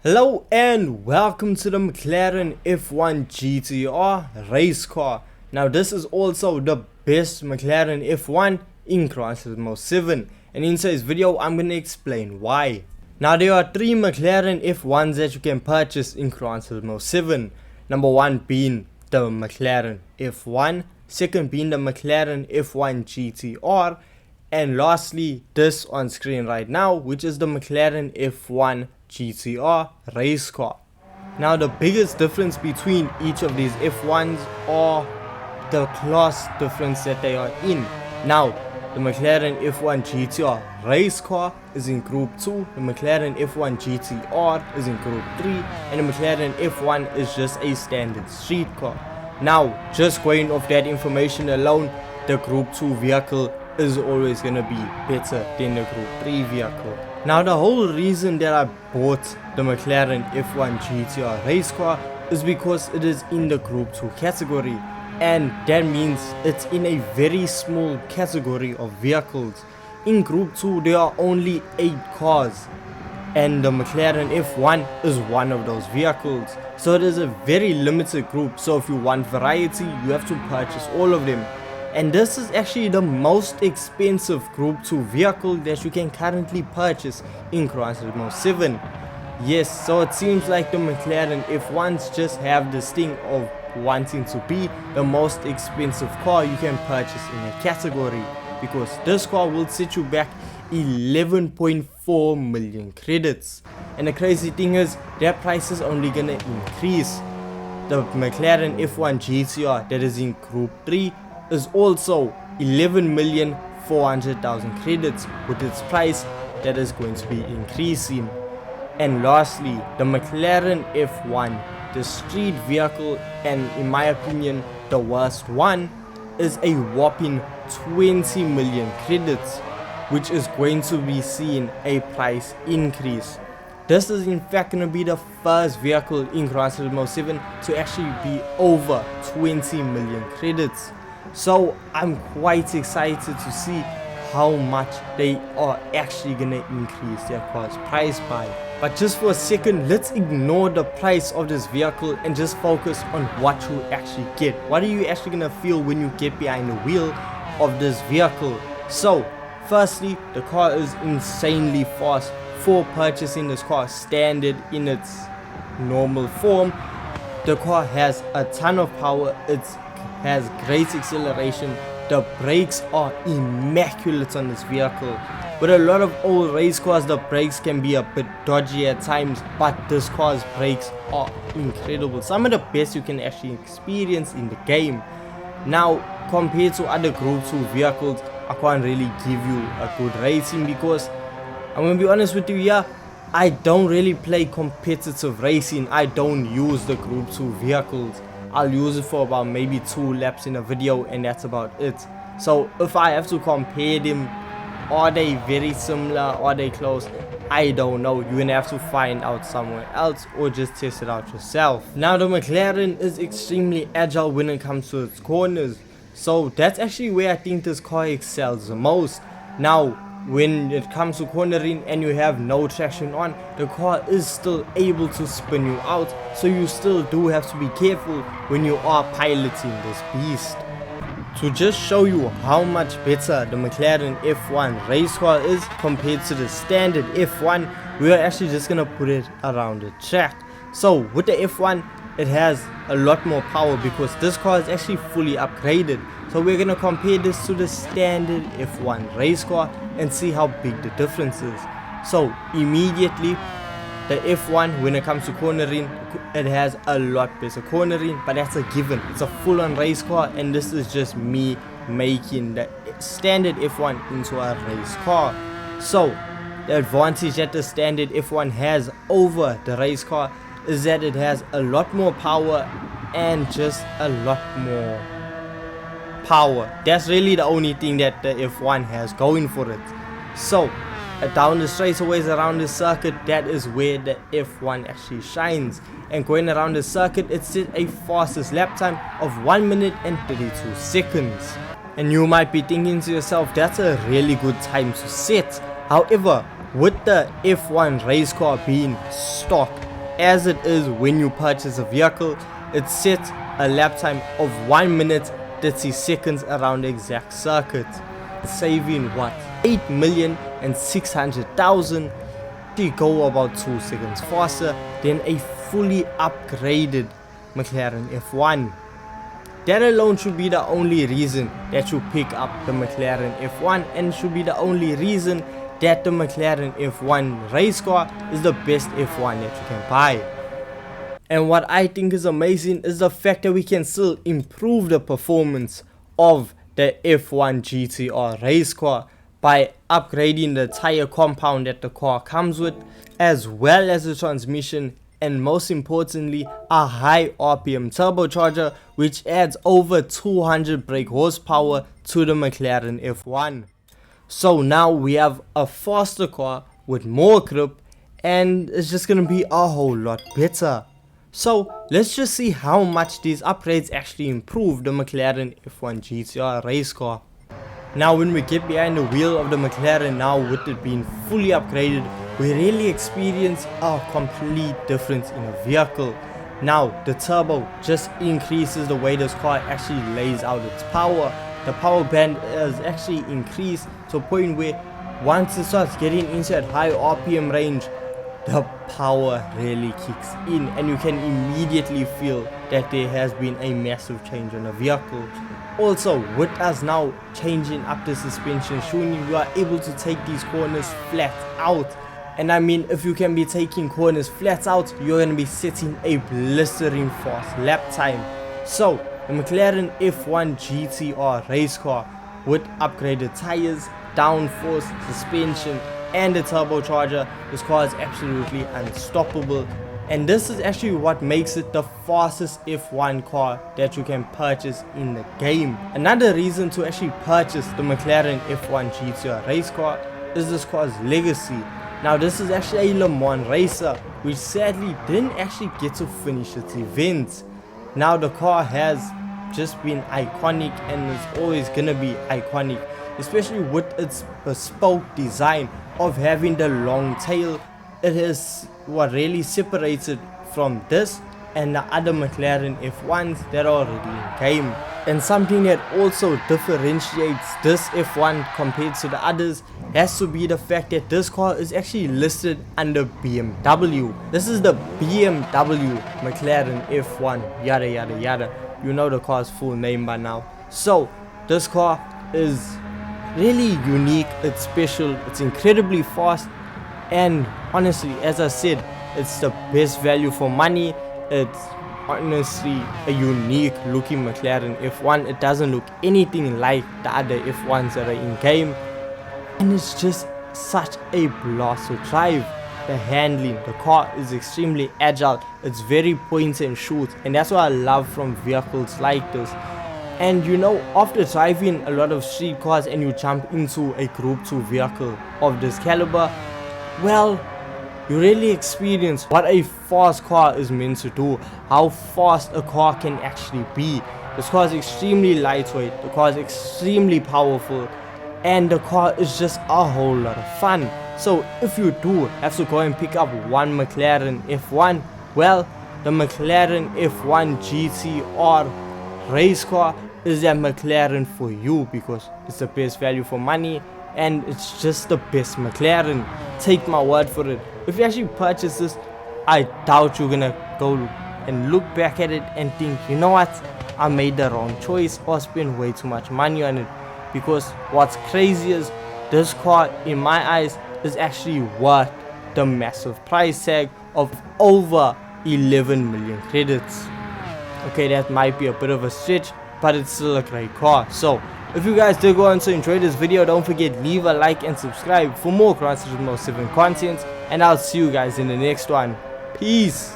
Hello and welcome to the McLaren F1 GTR race car. Now this is also the best McLaren F1 in Gran Turismo 7, and in today's video I'm going to explain why. Now there are 3 McLaren F1s that you can purchase in Gran Turismo 7. Number 1 being the McLaren F1, second being the McLaren F1 GTR, and lastly this on screen right now, which is the McLaren F1 GTR race car. Now the biggest difference between each of these F1s are the class difference that they are in. Now the McLaren F1 GTR race car is in group 2, the McLaren F1 GTR is in group 3, and the McLaren F1 is just a standard street car. Now just going off that information alone, the group 2 vehicle is always going to be better than the group 3 vehicle. Now the whole reason that I bought the McLaren F1 GTR race car is because it is in the group 2 category, and that means it's in a very small category of vehicles. In group 2 there are only 8 cars, and the McLaren F1 is one of those vehicles, so it is a very limited group. So if you want variety, you have to purchase all of them. And this is actually the most expensive group 2 vehicle that you can currently purchase in Gran Turismo 7. Yes, so it seems like the McLaren F1s just have this thing of wanting to be the most expensive car you can purchase in a category, because this car will set you back 11.4 million credits. And the crazy thing is, that price is only gonna increase. The McLaren F1 GTR that is in group 3 is also 11,400,000 credits, with its price that is going to be increasing. And lastly, the McLaren F1, the street vehicle, and in my opinion the worst one, is a whopping 20 million credits, which is going to be seeing a price increase. This is in fact going to be the first vehicle in Gran Turismo 7 to actually be over 20 million credits. So I'm quite excited to see how much they are actually gonna increase their car's price by. But just for a second, let's ignore the price of this vehicle and just focus on what you actually get. What are you actually gonna feel when you get behind the wheel of this vehicle? So firstly, the car is insanely fast. For purchasing this car standard in its normal form, the car has a ton of power, it has great acceleration, the brakes are immaculate on this vehicle. With a lot of old race cars, the brakes can be a bit dodgy at times, but this car's brakes are incredible, some of the best you can actually experience in the game. Now compared to other group 2 vehicles, I can't really give you a good rating because I'm gonna be honest with you here, I don't really play competitive racing. I don't use the group 2 vehicles. I'll use it for about maybe 2 laps in a video, and that's about it. So if I have to compare them, are they very similar, are they close? I don't know. You're gonna have to find out somewhere else or just test it out yourself. Now the McLaren is extremely agile when it comes to its corners, so that's actually where I think this car excels the most. Now when it comes to cornering and you have no traction on, the car is still able to spin you out, so you still do have to be careful when you are piloting this beast. To just show you how much better the McLaren F1 race car is compared to the standard F1, we are actually just gonna put it around the track. So with the F1, it has a lot more power because this car is actually fully upgraded. So we're gonna compare this to the standard F1 race car and see how big the difference is. So immediately, the F1, when it comes to cornering, it has a lot better cornering, but that's a given. It's a full-on race car, and this is just me making the standard F1 into a race car. So the advantage that the standard F1 has over the race car is that it has a lot more power and just a lot more power. That's really the only thing that the F1 has going for it. So down the straightaways around the circuit, that is where the F1 actually shines. And going around the circuit, it set a fastest lap time of 1 minute and 32 seconds. And you might be thinking to yourself, that's a really good time to set. However, with the F1 race car being stock, as it is when you purchase a vehicle, it sets a lap time of 1 minute 30 seconds around the exact circuit, saving what, 8,600,000. You go about 2 seconds faster than a fully upgraded McLaren F1. That alone should be the only reason that you pick up the McLaren F1, and should be the only reason that the McLaren F1 race car is the best F1 that you can buy. And what I think is amazing is the fact that we can still improve the performance of the F1 GTR race car by upgrading the tire compound that the car comes with, as well as the transmission, and most importantly a high RPM turbocharger which adds over 200 brake horsepower to the McLaren F1. So now we have a faster car with more grip, and it's just gonna be a whole lot better. So let's just see how much these upgrades actually improve the McLaren F1 GTR race car. Now when we get behind the wheel of the McLaren now, with it being fully upgraded, we really experience a complete difference in a vehicle. Now the turbo just increases the way this car actually lays out its power. The power band is actually increased to a point where once it starts getting into that high RPM range, the power really kicks in, and you can immediately feel that there has been a massive change on the vehicle. Also, with us now changing up the suspension tuning, we are able to take these corners flat out. And I mean, if you can be taking corners flat out, you're going to be setting a blistering fast lap time. So the McLaren F1 GTR race car with upgraded tires, downforce, suspension and the turbocharger, this car is absolutely unstoppable. And this is actually what makes it the fastest F1 car that you can purchase in the game. Another reason to actually purchase the McLaren F1 GTR race car is this car's legacy. Now this is actually a Le Mans racer which sadly didn't actually get to finish its events. Now the car has just been iconic and is always gonna be iconic, especially with its bespoke design of having the long tail. It is what really separates it from this and the other McLaren F1s that are already in game. And something that also differentiates this F1 compared to the others has to be the fact that this car is actually listed under BMW. This is the BMW McLaren F1 yada yada yada. You know the car's full name by now. So this car is really unique, it's special, it's incredibly fast, and honestly, as I said, it's the best value for money. It's honestly a unique looking McLaren F1. It doesn't look anything like the other F1s that are in game, and it's just such a blast to drive. The handling, the car is extremely agile, it's very point and shoot, and that's what I love from vehicles like this. And you know, after driving a lot of street cars and you jump into a Group 2 vehicle of this caliber, well, you really experience what a fast car is meant to do, how fast a car can actually be. This car is extremely lightweight, the car is extremely powerful, and the car is just a whole lot of fun. So if you do have to go and pick up one McLaren F1, well, the McLaren F1 GTR race car is that McLaren for you, because it's the best value for money and it's just the best McLaren. Take my word for it. If you actually purchase this, I doubt you're gonna go and look back at it and think, you know what, I made the wrong choice or spent way too much money on it. Because what's crazy is this car, in my eyes, is actually worth the massive price tag of over 11 million credits. Okay, that might be a bit of a stretch, but it's still a great car. So if you guys did go on to enjoy this video, don't forget, leave a like and subscribe for more Gran Turismo 7 content, and I'll see you guys in the next one. Peace.